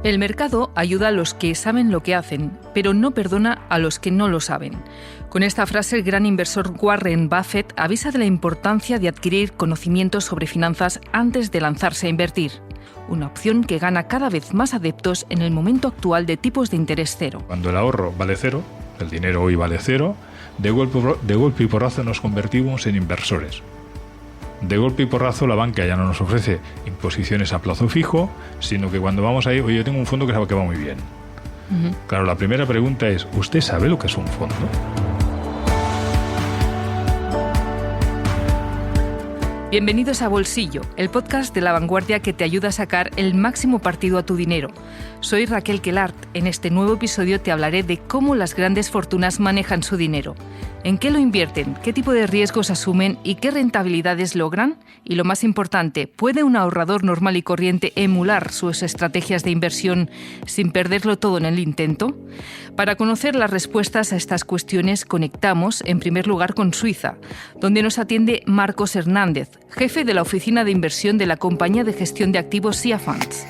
El mercado ayuda a los que saben lo que hacen, pero no perdona a los que no lo saben. Con esta frase, el gran inversor Warren Buffett avisa de la importancia de adquirir conocimientos sobre finanzas antes de lanzarse a invertir. Una opción que gana cada vez más adeptos en el momento actual de tipos de interés cero. Cuando el ahorro vale cero, el dinero hoy vale cero, de golpe y porrazo nos convertimos en inversores. De golpe y porrazo la banca ya no nos ofrece imposiciones a plazo fijo, sino que cuando vamos ahí, oye, yo tengo un fondo que va muy bien. Claro, la primera pregunta es, ¿usted sabe lo que es un fondo? Bienvenidos a Bolsillo, el podcast de La Vanguardia que te ayuda a sacar el máximo partido a tu dinero. Soy Raquel Quellart. En este nuevo episodio te hablaré de cómo las grandes fortunas manejan su dinero. ¿En qué lo invierten? ¿Qué tipo de riesgos asumen? ¿Y qué rentabilidades logran? Y lo más importante, ¿puede un ahorrador normal y corriente emular sus estrategias de inversión sin perderlo todo en el intento? Para conocer las respuestas a estas cuestiones, conectamos en primer lugar con Suiza, donde nos atiende Marcos Hernández, jefe de la oficina de inversión de la compañía de gestión de activos SIA Funds.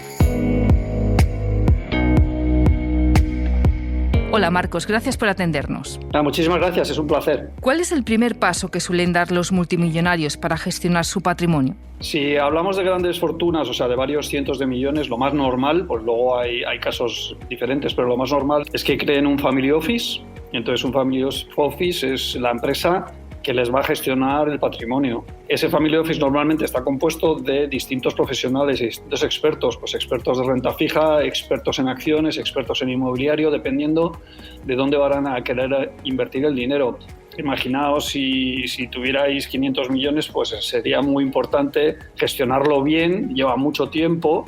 Hola Marcos, gracias por atendernos. Muchísimas gracias, es un placer. ¿Cuál es el primer paso que suelen dar los multimillonarios para gestionar su patrimonio? Si hablamos de grandes fortunas, o sea, de varios cientos de millones, lo más normal, pues luego hay casos diferentes, pero lo más normal es que creen un family office. Entonces un family office es la empresa que les va a gestionar el patrimonio. Ese family office normalmente está compuesto de distintos profesionales y distintos expertos, pues expertos de renta fija, expertos en acciones, expertos en inmobiliario, dependiendo de dónde van a querer invertir el dinero. Imaginaos si tuvierais 500 millones, pues sería muy importante gestionarlo bien, lleva mucho tiempo.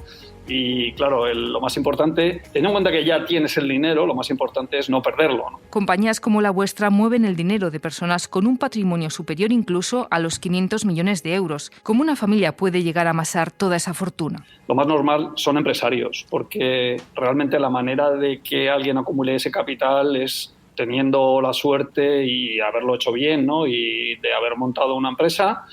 Y claro, lo más importante, teniendo en cuenta que ya tienes el dinero, lo más importante es no perderlo, ¿no? Compañías como la vuestra mueven el dinero de personas con un patrimonio superior incluso a los 500 millones de euros. ¿Cómo una familia puede llegar a amasar toda esa fortuna? Lo más normal son empresarios, porque realmente la manera de que alguien acumule ese capital es teniendo la suerte y haberlo hecho bien, ¿no? Y de haber montado una empresa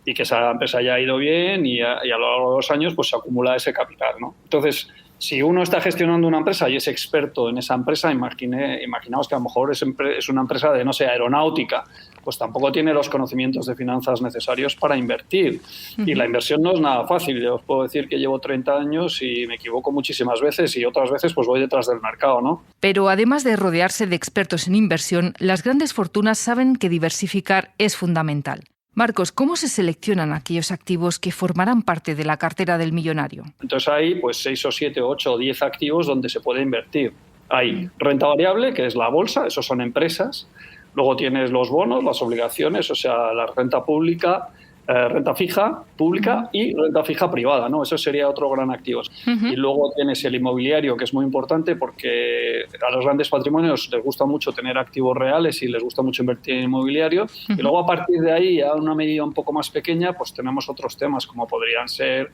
y que esa empresa haya ido bien y a lo largo de los años pues se acumula ese capital, ¿no? Entonces, si uno está gestionando una empresa y es experto en esa empresa, imaginaos que a lo mejor es una empresa de, no sé, aeronáutica, pues tampoco tiene los conocimientos de finanzas necesarios para invertir. Y la inversión no es nada fácil. Yo os puedo decir que llevo 30 años y me equivoco muchísimas veces y otras veces pues voy detrás del mercado, ¿no? Pero además de rodearse de expertos en inversión, las grandes fortunas saben que diversificar es fundamental. Marcos, ¿cómo se seleccionan aquellos activos que formarán parte de la cartera del millonario? Entonces hay pues 6 o 7, 8 o 10 activos donde se puede invertir. Hay renta variable, que es la bolsa, esos son empresas. Luego tienes los bonos, las obligaciones, o sea, la renta pública, renta fija pública y renta fija privada, ¿no? Eso sería otro gran activo. Y luego tienes el inmobiliario, que es muy importante porque a los grandes patrimonios les gusta mucho tener activos reales y les gusta mucho invertir en inmobiliario. Y luego a partir de ahí, a una medida un poco más pequeña, pues tenemos otros temas como podrían ser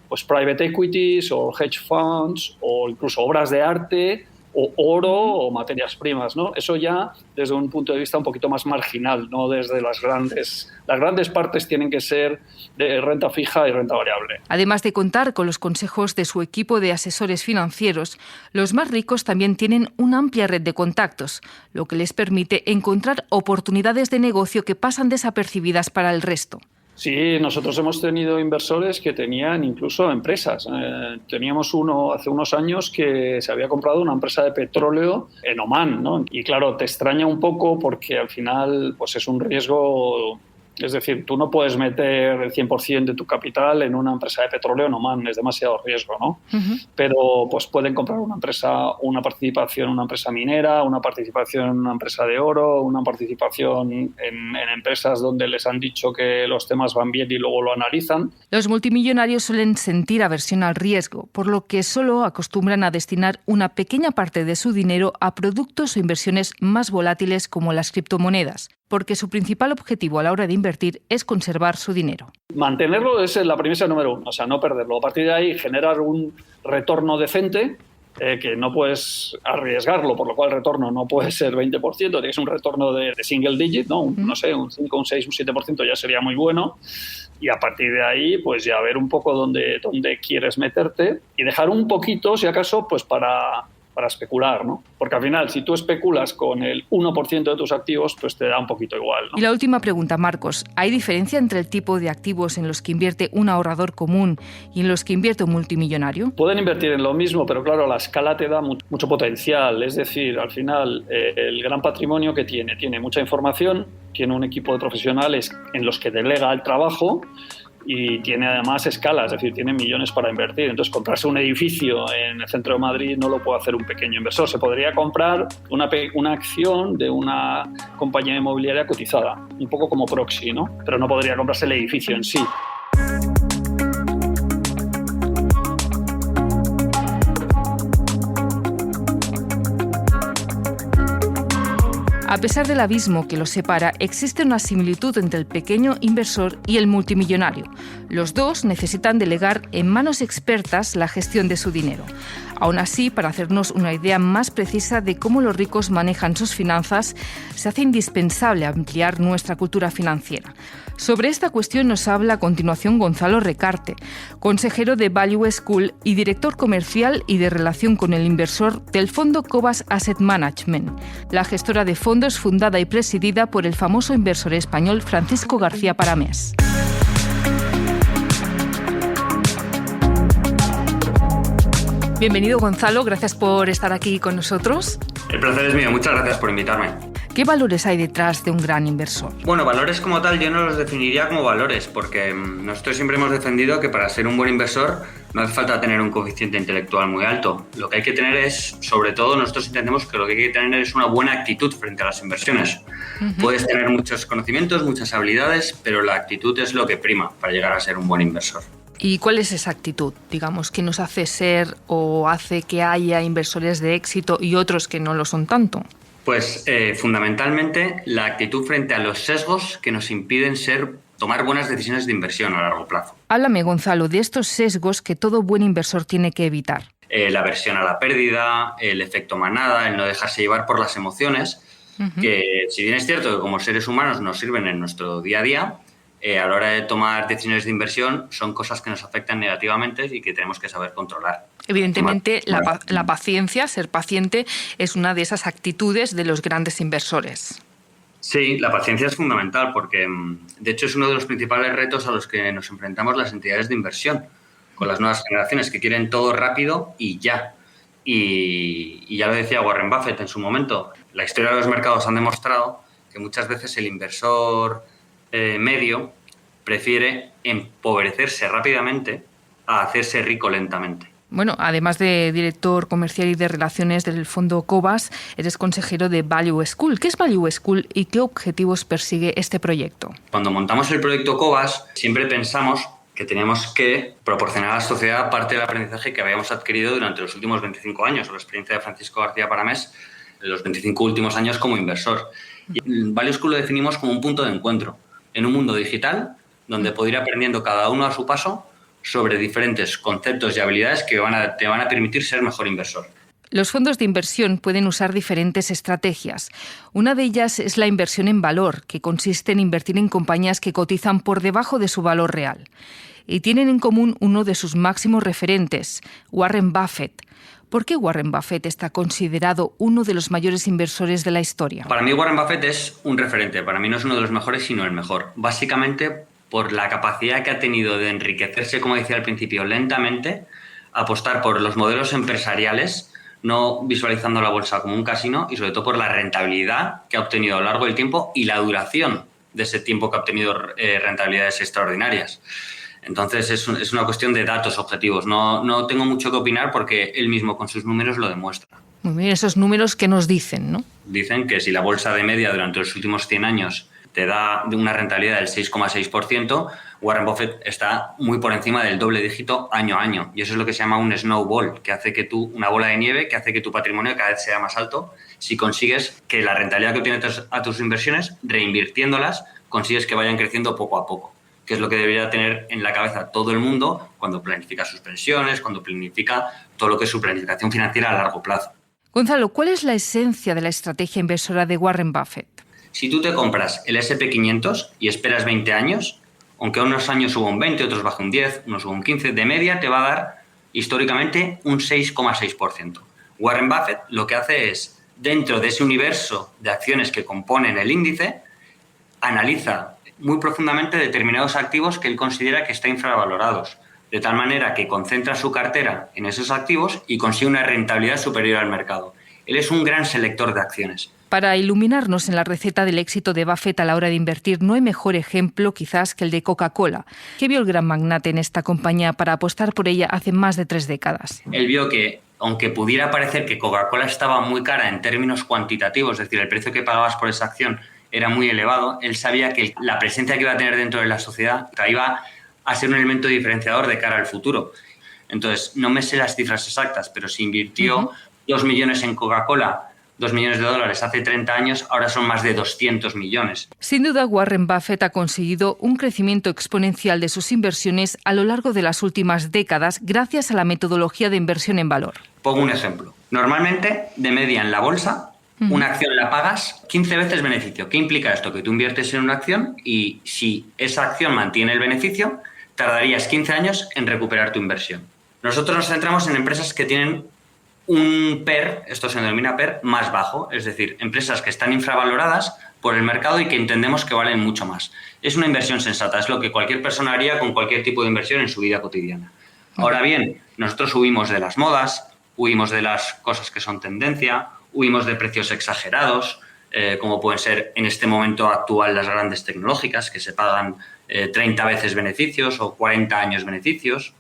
pues private equities o hedge funds o incluso obras de arte o oro o materias primas, ¿no? Eso ya desde un punto de vista un poquito más marginal, no desde las grandes. Las grandes partes tienen que ser de renta fija y renta variable. Además de contar con los consejos de su equipo de asesores financieros, los más ricos también tienen una amplia red de contactos, lo que les permite encontrar oportunidades de negocio que pasan desapercibidas para el resto. Sí, nosotros hemos tenido inversores que tenían incluso empresas. Teníamos uno hace unos años que se había comprado una empresa de petróleo en Omán, ¿no? Y claro, te extraña un poco porque al final pues es un riesgo. Es decir, tú no puedes meter el 100% de tu capital en una empresa de petróleo en Omán, es demasiado riesgo, ¿no? Pero pues pueden comprar una empresa, una participación en una empresa minera, una participación en una empresa de oro, una participación en empresas donde les han dicho que los temas van bien y luego lo analizan. Los multimillonarios suelen sentir aversión al riesgo, por lo que solo acostumbran a destinar una pequeña parte de su dinero a productos o inversiones más volátiles como las criptomonedas, porque su principal objetivo a la hora de invertir es conservar su dinero. Mantenerlo es la premisa número 1, o sea, no perderlo. A partir de ahí, generar un retorno decente que no puedes arriesgarlo, por lo cual el retorno no puede ser 20%, tiene que ser un retorno de single digit, ¿no? No sé, un 5, un 6, un 7% ya sería muy bueno. Y a partir de ahí, pues ya ver un poco dónde quieres meterte y dejar un poquito, si acaso, pues para especular, ¿no? Porque al final, si tú especulas con el 1% de tus activos, pues te da un poquito igual, ¿no? Y la última pregunta, Marcos. ¿Hay diferencia entre el tipo de activos en los que invierte un ahorrador común y en los que invierte un multimillonario? Pueden invertir en lo mismo, pero claro, la escala te da mucho potencial. Es decir, al final, el gran patrimonio que tiene mucha información, tiene un equipo de profesionales en los que delega el trabajo y tiene además escala, es decir, tiene millones para invertir. Entonces, comprarse un edificio en el centro de Madrid no lo puede hacer un pequeño inversor. Se podría comprar una acción de una compañía inmobiliaria cotizada, un poco como proxy, ¿no? Pero no podría comprarse el edificio en sí. A pesar del abismo que los separa, existe una similitud entre el pequeño inversor y el multimillonario. Los dos necesitan delegar en manos expertas la gestión de su dinero. Aún así, para hacernos una idea más precisa de cómo los ricos manejan sus finanzas, se hace indispensable ampliar nuestra cultura financiera. Sobre esta cuestión nos habla a continuación Gonzalo Recarte, consejero de Value School y director comercial y de relación con el inversor del fondo Cobas Asset Management, la gestora de fondos fundada y presidida por el famoso inversor español Francisco García Paramés. Bienvenido, Gonzalo, gracias por estar aquí con nosotros. El placer es mío, muchas gracias por invitarme. ¿Qué valores hay detrás de un gran inversor? Bueno, valores como tal yo no los definiría como valores, porque nosotros siempre hemos defendido que para ser un buen inversor no hace falta tener un coeficiente intelectual muy alto. Lo que hay que tener es, sobre todo, nosotros entendemos que lo que hay que tener es una buena actitud frente a las inversiones. Puedes tener muchos conocimientos, muchas habilidades, pero la actitud es lo que prima para llegar a ser un buen inversor. ¿Y cuál es esa actitud, digamos, que nos hace ser o hace que haya inversores de éxito y otros que no lo son tanto? Pues fundamentalmente la actitud frente a los sesgos que nos impiden tomar buenas decisiones de inversión a largo plazo. Háblame, Gonzalo, de estos sesgos que todo buen inversor tiene que evitar. La aversión a la pérdida, el efecto manada, el no dejarse llevar por las emociones, que si bien es cierto que como seres humanos nos sirven en nuestro día a día, a la hora de tomar decisiones de inversión son cosas que nos afectan negativamente y que tenemos que saber controlar. Evidentemente, la paciencia, ser paciente, es una de esas actitudes de los grandes inversores. Sí, la paciencia es fundamental porque, de hecho, es uno de los principales retos a los que nos enfrentamos las entidades de inversión, con las nuevas generaciones que quieren todo rápido y ya. Y ya lo decía Warren Buffett en su momento, la historia de los mercados han demostrado que muchas veces el inversor medio prefiere empobrecerse rápidamente a hacerse rico lentamente. Bueno, además de director comercial y de relaciones del fondo Cobas, eres consejero de Value School. ¿Qué es Value School y qué objetivos persigue este proyecto? Cuando montamos el proyecto Cobas, siempre pensamos que teníamos que proporcionar a la sociedad parte del aprendizaje que habíamos adquirido durante los últimos 25 años, o la experiencia de Francisco García Paramés en los 25 últimos años como inversor. Y Value School lo definimos como un punto de encuentro en un mundo digital donde poder ir aprendiendo cada uno a su paso sobre diferentes conceptos y habilidades que te van a permitir ser mejor inversor. Los fondos de inversión pueden usar diferentes estrategias. Una de ellas es la inversión en valor, que consiste en invertir en compañías que cotizan por debajo de su valor real. Y tienen en común uno de sus máximos referentes, Warren Buffett. ¿Por qué Warren Buffett está considerado uno de los mayores inversores de la historia? Para mí Warren Buffett es un referente. Para mí no es uno de los mejores, sino el mejor. Básicamente por la capacidad que ha tenido de enriquecerse, como decía al principio, lentamente, apostar por los modelos empresariales, no visualizando la bolsa como un casino, y sobre todo por la rentabilidad que ha obtenido a lo largo del tiempo y la duración de ese tiempo que ha obtenido rentabilidades extraordinarias. Entonces es una cuestión de datos objetivos. No tengo mucho que opinar porque él mismo con sus números lo demuestra. Muy bien, esos números que nos dicen, ¿no? Dicen que si la bolsa de media durante los últimos 100 años te da una rentabilidad del 6,6%, Warren Buffett está muy por encima del doble dígito año a año. Y eso es lo que se llama un snowball, que hace que una bola de nieve, que hace que tu patrimonio cada vez sea más alto si consigues que la rentabilidad que obtienes a tus inversiones, reinvirtiéndolas, consigues que vayan creciendo poco a poco. que es lo que debería tener en la cabeza todo el mundo cuando planifica sus pensiones, cuando planifica todo lo que es su planificación financiera a largo plazo. Gonzalo, ¿cuál es la esencia de la estrategia inversora de Warren Buffett? Si tú te compras el S&P 500 y esperas 20 años, aunque unos años suba un 20, otros baje un 10, unos suba un 15, de media te va a dar históricamente un 6,6%. Warren Buffett lo que hace es, dentro de ese universo de acciones que componen el índice, analiza muy profundamente determinados activos que él considera que están infravalorados, de tal manera que concentra su cartera en esos activos y consigue una rentabilidad superior al mercado. Él es un gran selector de acciones. Para iluminarnos en la receta del éxito de Buffett a la hora de invertir, no hay mejor ejemplo quizás que el de Coca-Cola. ¿Qué vio el gran magnate en esta compañía para apostar por ella hace más de 3 décadas? Él vio que, aunque pudiera parecer que Coca-Cola estaba muy cara en términos cuantitativos, es decir, el precio que pagabas por esa acción era muy elevado, él sabía que la presencia que iba a tener dentro de la sociedad iba a ser un elemento diferenciador de cara al futuro. Entonces, no me sé las cifras exactas, pero si invirtió 2 millones en Coca-Cola, 2 millones de dólares hace 30 años, ahora son más de 200 millones. Sin duda, Warren Buffett ha conseguido un crecimiento exponencial de sus inversiones a lo largo de las últimas décadas gracias a la metodología de inversión en valor. Pongo un ejemplo. Normalmente, de media en la bolsa, una acción la pagas 15 veces beneficio. ¿Qué implica esto? Que tú inviertes en una acción y si esa acción mantiene el beneficio, tardarías 15 años en recuperar tu inversión. Nosotros nos centramos en empresas que tienen un PER, esto se denomina PER, más bajo, es decir, empresas que están infravaloradas por el mercado y que entendemos que valen mucho más. Es una inversión sensata, es lo que cualquier persona haría con cualquier tipo de inversión en su vida cotidiana. Ahora bien, nosotros huimos de las modas, huimos de las cosas que son tendencia, huimos de precios exagerados, como pueden ser en este momento actual las grandes tecnológicas, que se pagan 30 veces beneficios o 40 años beneficios.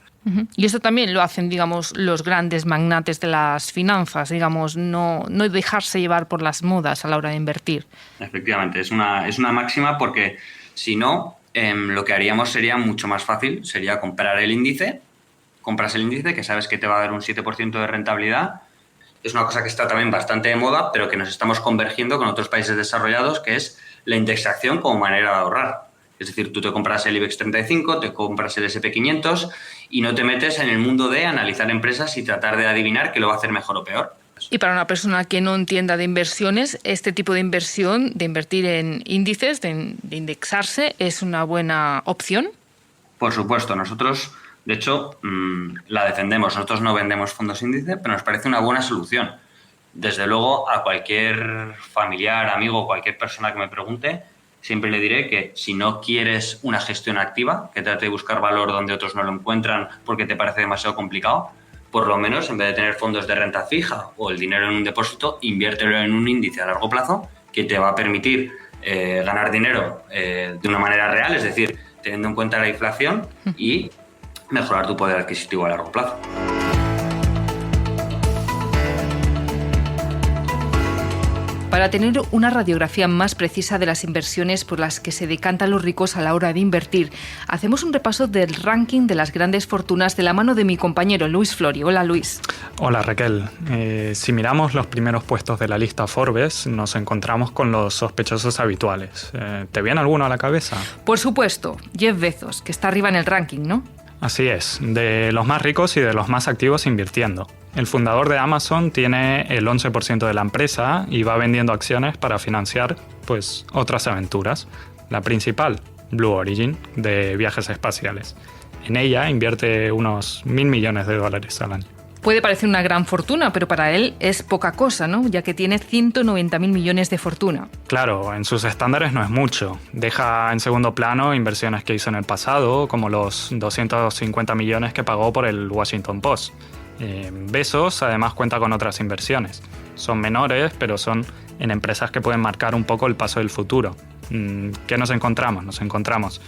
Y esto también lo hacen, digamos, los grandes magnates de las finanzas, digamos, no dejarse llevar por las modas a la hora de invertir. Efectivamente, es una máxima porque si no, lo que haríamos sería mucho más fácil, sería comprar el índice, compras el índice que sabes que te va a dar un 7% de rentabilidad. Es una cosa que está también bastante de moda, pero que nos estamos convergiendo con otros países desarrollados, que es la indexación como manera de ahorrar. Es decir, tú te compras el IBEX 35, te compras el S&P 500 y no te metes en el mundo de analizar empresas y tratar de adivinar qué lo va a hacer mejor o peor. Y para una persona que no entienda de inversiones, este tipo de inversión, de invertir en índices, de indexarse, ¿es una buena opción? Por supuesto, nosotros, de hecho, la defendemos. Nosotros no vendemos fondos índice, pero nos parece una buena solución. Desde luego, a cualquier familiar, amigo, cualquier persona que me pregunte, siempre le diré que si no quieres una gestión activa, que trate de buscar valor donde otros no lo encuentran porque te parece demasiado complicado, por lo menos en vez de tener fondos de renta fija o el dinero en un depósito, inviértelo en un índice a largo plazo que te va a permitir ganar dinero de una manera real, es decir, teniendo en cuenta la inflación y mejorar tu poder adquisitivo a largo plazo. Para tener una radiografía más precisa de las inversiones por las que se decantan los ricos a la hora de invertir, hacemos un repaso del ranking de las grandes fortunas de la mano de mi compañero Luis Flori. Hola, Luis. Hola, Raquel. Si miramos los primeros puestos de la lista Forbes, nos encontramos con los sospechosos habituales. ¿Te viene alguno a la cabeza? Por supuesto, Jeff Bezos, que está arriba en el ranking, ¿no? Así es, de los más ricos y de los más activos invirtiendo. El fundador de Amazon tiene el 11% de la empresa y va vendiendo acciones para financiar, pues, otras aventuras. La principal, Blue Origin, de viajes espaciales. En ella invierte unos $1.000 millones al año. Puede parecer una gran fortuna, pero para él es poca cosa, ¿no? Ya que tiene 190.000 millones de fortuna. Claro, en sus estándares no es mucho. Deja en segundo plano inversiones que hizo en el pasado, como los 250 millones que pagó por el Washington Post. Bezos además cuenta con otras inversiones. Son menores, pero son en empresas que pueden marcar un poco el paso del futuro. ¿Qué nos encontramos? Nos encontramos,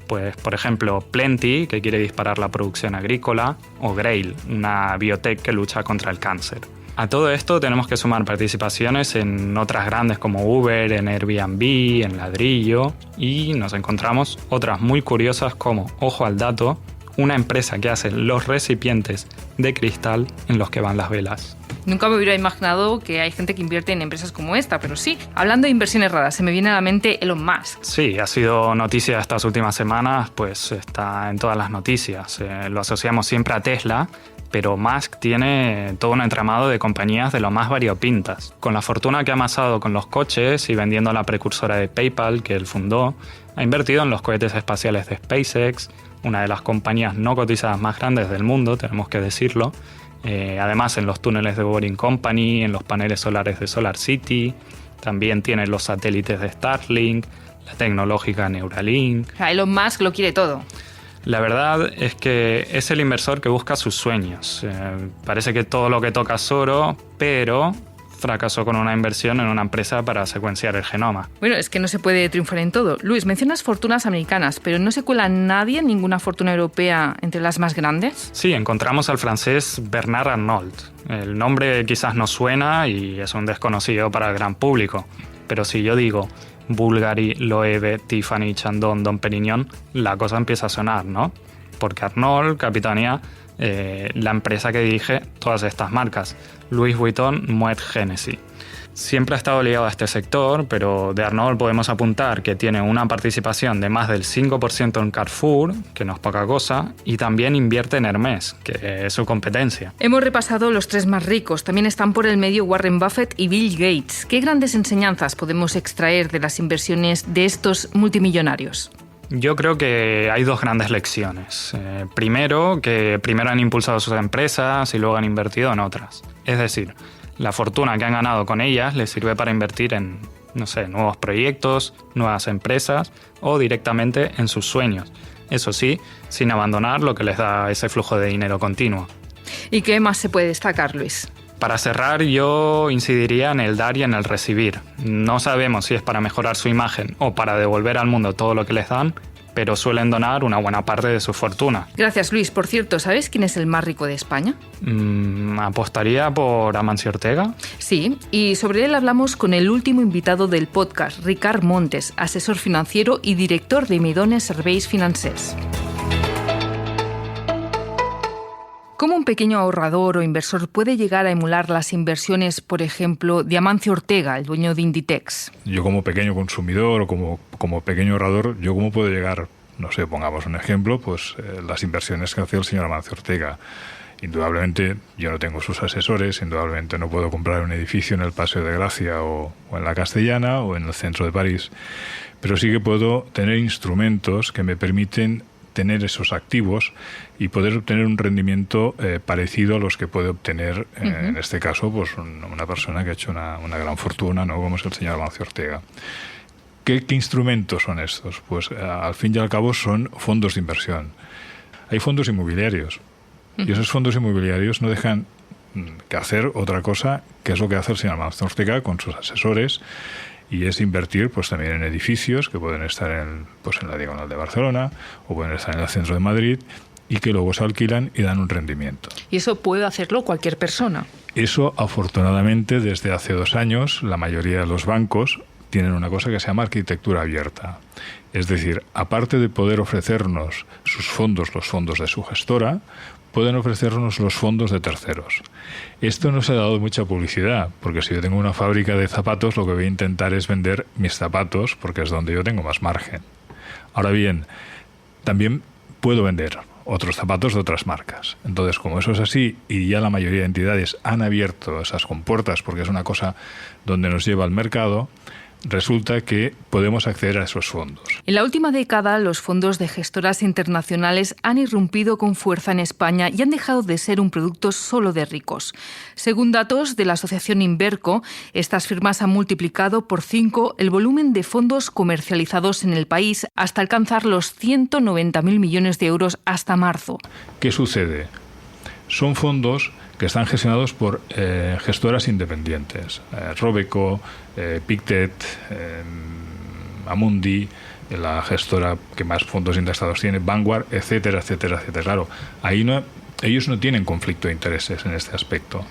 pues, por ejemplo, Plenty, que quiere disparar la producción agrícola, o Grail, una biotech que lucha contra el cáncer. A todo esto tenemos que sumar participaciones en otras grandes como Uber, en Airbnb, en Ladrillo, y nos encontramos otras muy curiosas como, ojo al dato, una empresa que hace los recipientes de cristal en los que van las velas. Nunca me hubiera imaginado que hay gente que invierte en empresas como esta, pero sí. Hablando de inversiones raras, se me viene a la mente Elon Musk. Sí, ha sido noticia estas últimas semanas, pues está en todas las noticias. Lo asociamos siempre a Tesla, pero Musk tiene todo un entramado de compañías de lo más variopintas. Con la fortuna que ha amasado con los coches y vendiendo la precursora de PayPal que él fundó, ha invertido en los cohetes espaciales de SpaceX, una de las compañías no cotizadas más grandes del mundo, tenemos que decirlo. Además en los túneles de Boring Company, en los paneles solares de SolarCity, también tiene los satélites de Starlink, la tecnológica Neuralink. O sea, Elon Musk lo quiere todo. La verdad es que es el inversor que busca sus sueños. Parece que todo lo que toca es oro, pero fracasó con una inversión en una empresa para secuenciar el genoma. Bueno, es que no se puede triunfar en todo. Luis, mencionas fortunas americanas, pero ¿no se cuela nadie, ninguna fortuna europea entre las más grandes? Sí, encontramos al francés Bernard Arnault. El nombre quizás no suena y es un desconocido para el gran público, pero si yo digo Bulgari, Loewe, Tiffany, Chandon, Dom Perignon, la cosa empieza a sonar, ¿no? Porque Arnault capitanea la empresa que dirige todas estas marcas, Louis Vuitton, Moet Hennessy. Siempre ha estado ligado a este sector, pero de Arnault podemos apuntar que tiene una participación de más del 5% en Carrefour, que no es poca cosa, y también invierte en Hermès, que es su competencia. Hemos repasado los tres más ricos, también están por el medio Warren Buffett y Bill Gates. ¿Qué grandes enseñanzas podemos extraer de las inversiones de estos multimillonarios? Yo creo que hay dos grandes lecciones. Primero han impulsado sus empresas y luego han invertido en otras. Es decir, la fortuna que han ganado con ellas les sirve para invertir en, nuevos proyectos, nuevas empresas o directamente en sus sueños. Eso sí, sin abandonar lo que les da ese flujo de dinero continuo. ¿Y qué más se puede destacar, Luis? Para cerrar, yo incidiría en el dar y en el recibir. No sabemos si es para mejorar su imagen o para devolver al mundo todo lo que les dan, pero suelen donar una buena parte de su fortuna. Gracias, Luis. Por cierto, ¿sabes quién es el más rico de España? ¿Apostaría por Amancio Ortega? Sí, y sobre él hablamos con el último invitado del podcast, Ricard Montes, asesor financiero y director de Midones Serveis Financers. ¿Cómo un pequeño ahorrador o inversor puede llegar a emular las inversiones, por ejemplo, de Amancio Ortega, el dueño de Inditex? Yo como pequeño consumidor o como pequeño ahorrador, ¿yo cómo puedo llegar? No sé, pongamos un ejemplo, pues las inversiones que hace el señor Amancio Ortega. Indudablemente yo no tengo sus asesores, indudablemente no puedo comprar un edificio en el Paseo de Gracia o en la Castellana o en el centro de París, pero sí que puedo tener instrumentos que me permiten tener esos activos y poder obtener un rendimiento parecido a los que puede obtener, en este caso, pues una persona que ha hecho una gran fortuna, ¿no? Como es el señor Amancio Ortega. ¿Qué instrumentos son estos? Pues al fin y al cabo son fondos de inversión. Hay fondos inmobiliarios y esos fondos inmobiliarios no dejan que hacer otra cosa que es lo que hace el señor Amancio Ortega con sus asesores, y es invertir pues también en edificios que pueden estar en la Diagonal de Barcelona o pueden estar en el centro de Madrid y que luego se alquilan y dan un rendimiento. Y eso puede hacerlo cualquier persona. Eso, afortunadamente, desde hace 2 años, la mayoría de los bancos tienen una cosa que se llama arquitectura abierta. Es decir, aparte de poder ofrecernos sus fondos, los fondos de su gestora, pueden ofrecernos los fondos de terceros. Esto no se ha dado mucha publicidad, porque si yo tengo una fábrica de zapatos, lo que voy a intentar es vender mis zapatos, porque es donde yo tengo más margen. Ahora bien, también puedo vender otros zapatos de otras marcas. Entonces, como eso es así, y ya la mayoría de entidades han abierto esas compuertas, porque es una cosa donde nos lleva al mercado, resulta que podemos acceder a esos fondos. En la última década, los fondos de gestoras internacionales han irrumpido con fuerza en España y han dejado de ser un producto solo de ricos. Según datos de la asociación Inverco, estas firmas han multiplicado por 5 el volumen de fondos comercializados en el país hasta alcanzar los 190.000 millones de euros hasta marzo. ¿Qué sucede? Son fondos que están gestionados por gestoras independientes. Robeco, Pictet, Amundi, la gestora que más fondos indexados tiene, Vanguard, etcétera, etcétera, etcétera. Claro, ahí no ellos no tienen conflicto de intereses en este aspecto.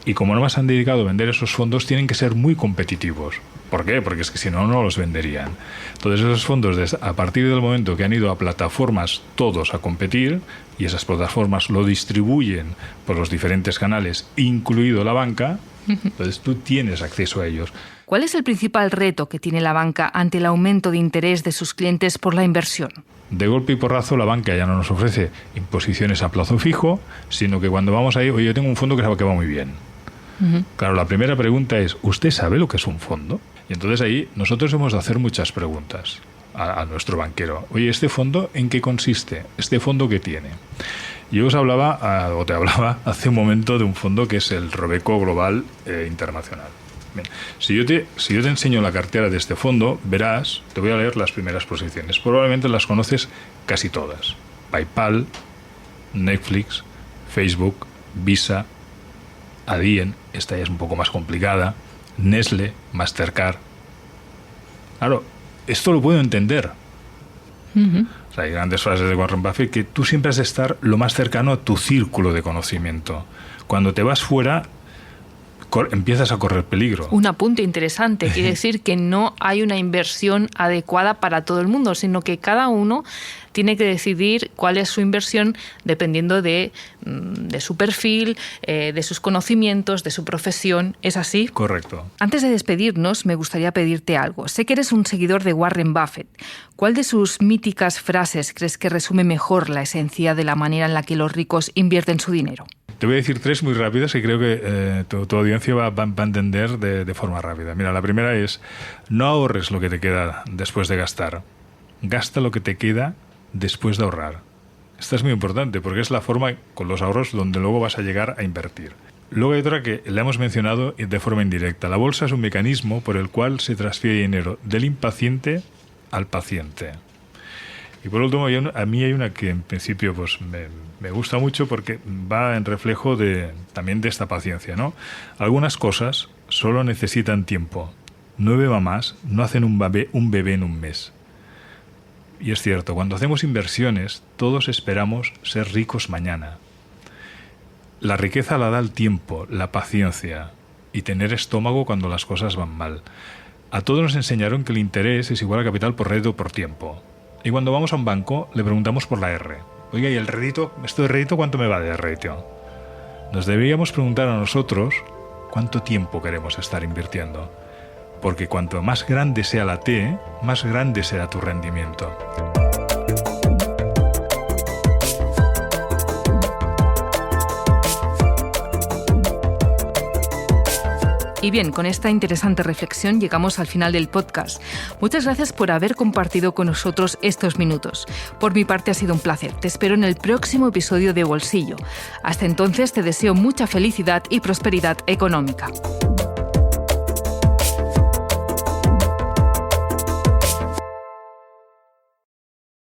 Y como no más han dedicado a vender esos fondos, tienen que ser muy competitivos. ¿Por qué? Porque es que si no, no los venderían. Entonces esos fondos, a partir del momento que han ido a plataformas todos a competir, y esas plataformas lo distribuyen por los diferentes canales, incluido la banca, entonces tú tienes acceso a ellos. ¿Cuál es el principal reto que tiene la banca ante el aumento de interés de sus clientes por la inversión? De golpe y porrazo la banca ya no nos ofrece imposiciones a plazo fijo, sino que cuando vamos ahí, oye, yo tengo un fondo que va muy bien. Claro, la primera pregunta es, ¿usted sabe lo que es un fondo? Y entonces ahí nosotros hemos de hacer muchas preguntas a nuestro banquero. Oye, ¿este fondo en qué consiste? ¿Este fondo qué tiene? Yo te hablaba hace un momento de un fondo que es el Robeco Global Internacional. Bien. Si yo te enseño la cartera de este fondo, verás, te voy a leer las primeras posiciones. Probablemente las conoces casi todas. PayPal, Netflix, Facebook, Visa, Adyen, esta ya es un poco más complicada, Nestlé, Mastercard. Claro, esto lo puedo entender. O sea, hay grandes frases de Warren Buffett que tú siempre has de estar lo más cercano a tu círculo de conocimiento. Cuando te vas fuera, empiezas a correr peligro. Un apunte interesante, quiere decir que no hay una inversión adecuada para todo el mundo, sino que cada uno tiene que decidir cuál es su inversión dependiendo de su perfil, de sus conocimientos, de su profesión. ¿Es así? Correcto. Antes de despedirnos, me gustaría pedirte algo. Sé que eres un seguidor de Warren Buffett. ¿Cuál de sus míticas frases crees que resume mejor la esencia de la manera en la que los ricos invierten su dinero? Te voy a decir 3 muy rápidas que creo que tu audiencia va a entender de forma rápida. Mira, la primera es, no ahorres lo que te queda después de gastar. Gasta lo que te queda después de ahorrar. Esta es muy importante porque es la forma con los ahorros donde luego vas a llegar a invertir. Luego hay otra que la hemos mencionado de forma indirecta. La bolsa es un mecanismo por el cual se transfiere dinero del impaciente al paciente. Y por último, a mí hay una que en principio pues me gusta mucho porque va en reflejo también de esta paciencia, ¿no? Algunas cosas solo necesitan tiempo. 9 mamás no hacen un bebé en un mes. Y es cierto, cuando hacemos inversiones, todos esperamos ser ricos mañana. La riqueza la da el tiempo, la paciencia y tener estómago cuando las cosas van mal. A todos nos enseñaron que el interés es igual a capital por rédito por tiempo. Y cuando vamos a un banco, le preguntamos por la R. Oiga, ¿y el rédito? ¿Esto de rédito cuánto me va de rédito? Nos deberíamos preguntar a nosotros cuánto tiempo queremos estar invirtiendo. Porque cuanto más grande sea la T, más grande será tu rendimiento. Y bien, con esta interesante reflexión llegamos al final del podcast. Muchas gracias por haber compartido con nosotros estos minutos. Por mi parte ha sido un placer. Te espero en el próximo episodio de Bolsillo. Hasta entonces te deseo mucha felicidad y prosperidad económica.